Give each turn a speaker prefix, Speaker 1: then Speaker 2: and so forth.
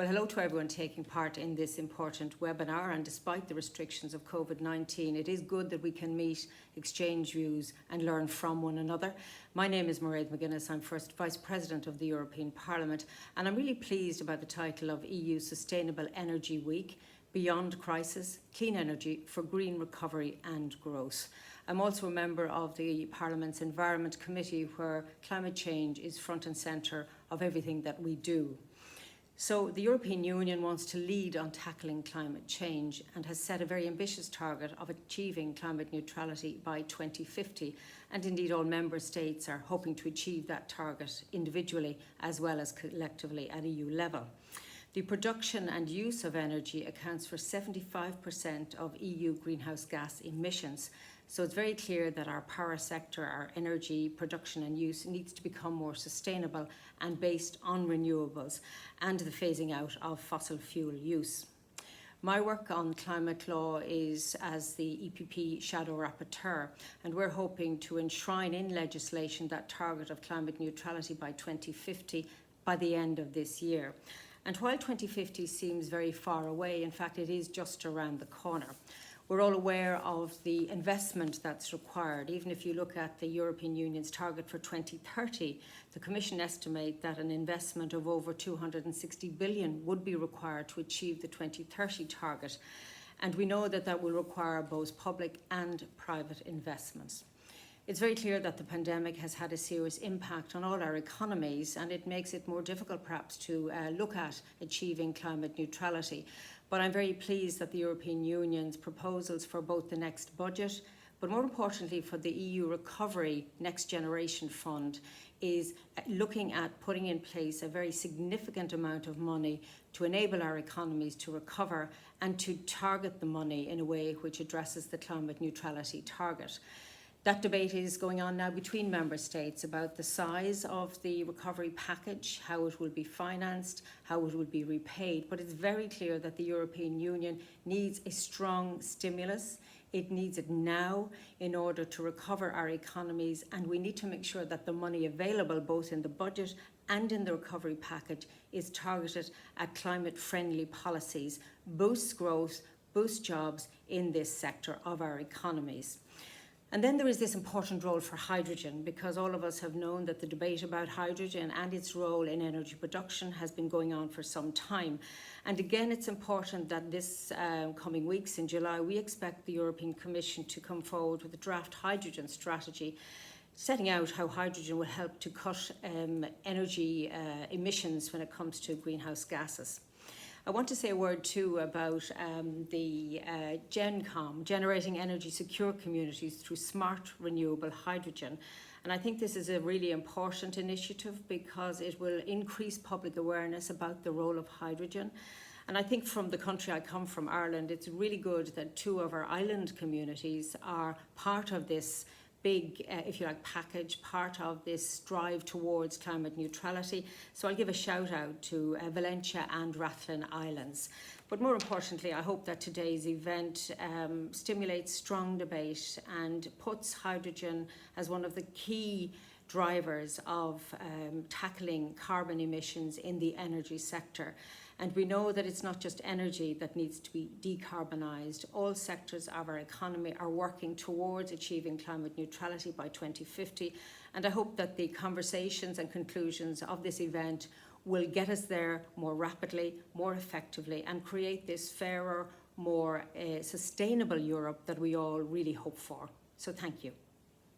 Speaker 1: Well, hello to everyone taking part in this important webinar, and despite the restrictions of COVID-19, it is good that we can meet, exchange views and learn from one another. My name is Mairead McGuinness. I'm First Vice President of the European Parliament, and I'm really pleased about the title of EU Sustainable Energy Week, Beyond Crisis, Clean Energy for Green Recovery and Growth. I'm also a member of the Parliament's Environment Committee, where climate change is front and centre of everything that we do. So the European Union wants to lead on tackling climate change and has set a very ambitious target of achieving climate neutrality by 2050. And indeed, all member states are hoping to achieve that target individually as well as collectively at EU level. The production and use of energy accounts for 75% of EU greenhouse gas emissions. So it's very clear that our power sector, our energy production and use, needs to become more sustainable and based on renewables and the phasing out of fossil fuel use. My work on climate law is as the EPP Shadow Rapporteur, and we're hoping to enshrine in legislation that target of climate neutrality by 2050 by the end of this year. And while 2050 seems very far away, in fact it is just around the corner. We're all aware of the investment that's required. Even if you look at the European Union's target for 2030, the Commission estimate that an investment of over 260 billion would be required to achieve the 2030 target. And we know that that will require both public and private investments. It's very clear that the pandemic has had a serious impact on all our economies, and it makes it more difficult perhaps to look at achieving climate neutrality. But I'm very pleased that the European Union's proposals for both the next budget, but more importantly for the EU Recovery Next Generation Fund, is looking at putting in place a very significant amount of money to enable our economies to recover and to target the money in a way which addresses the climate neutrality target. That debate is going on now between member states about the size of the recovery package, how it will be financed, how it will be repaid. But it's very clear that the European Union needs a strong stimulus. It needs it now in order to recover our economies, and we need to make sure that the money available both in the budget and in the recovery package is targeted at climate-friendly policies, boosts growth, boosts jobs in this sector of our economies. And then there is this important role for hydrogen, because all of us have known that the debate about hydrogen and its role in energy production has been going on for some time. And again, it's important that this coming weeks in July, we expect the European Commission to come forward with a draft hydrogen strategy, setting out how hydrogen will help to cut energy emissions when it comes to greenhouse gases. I want to say a word too about the GenCom, Generating Energy Secure Communities through Smart Renewable Hydrogen. And I think this is a really important initiative because it will increase public awareness about the role of hydrogen. And I think from the country I come from, Ireland, it's really good that two of our island communities are part of this big, if you like, package, part of this drive towards climate neutrality. So I'll give a shout out to Valentia and Rathlin Islands. But more importantly, I hope that today's event stimulates strong debate and puts hydrogen as one of the key drivers of tackling carbon emissions in the energy sector. And we know that it's not just energy that needs to be decarbonised. All sectors of our economy are working towards achieving climate neutrality by 2050. And I hope that the conversations and conclusions of this event will get us there more rapidly, more effectively, and create this fairer, more sustainable Europe that we all really hope for. So thank you.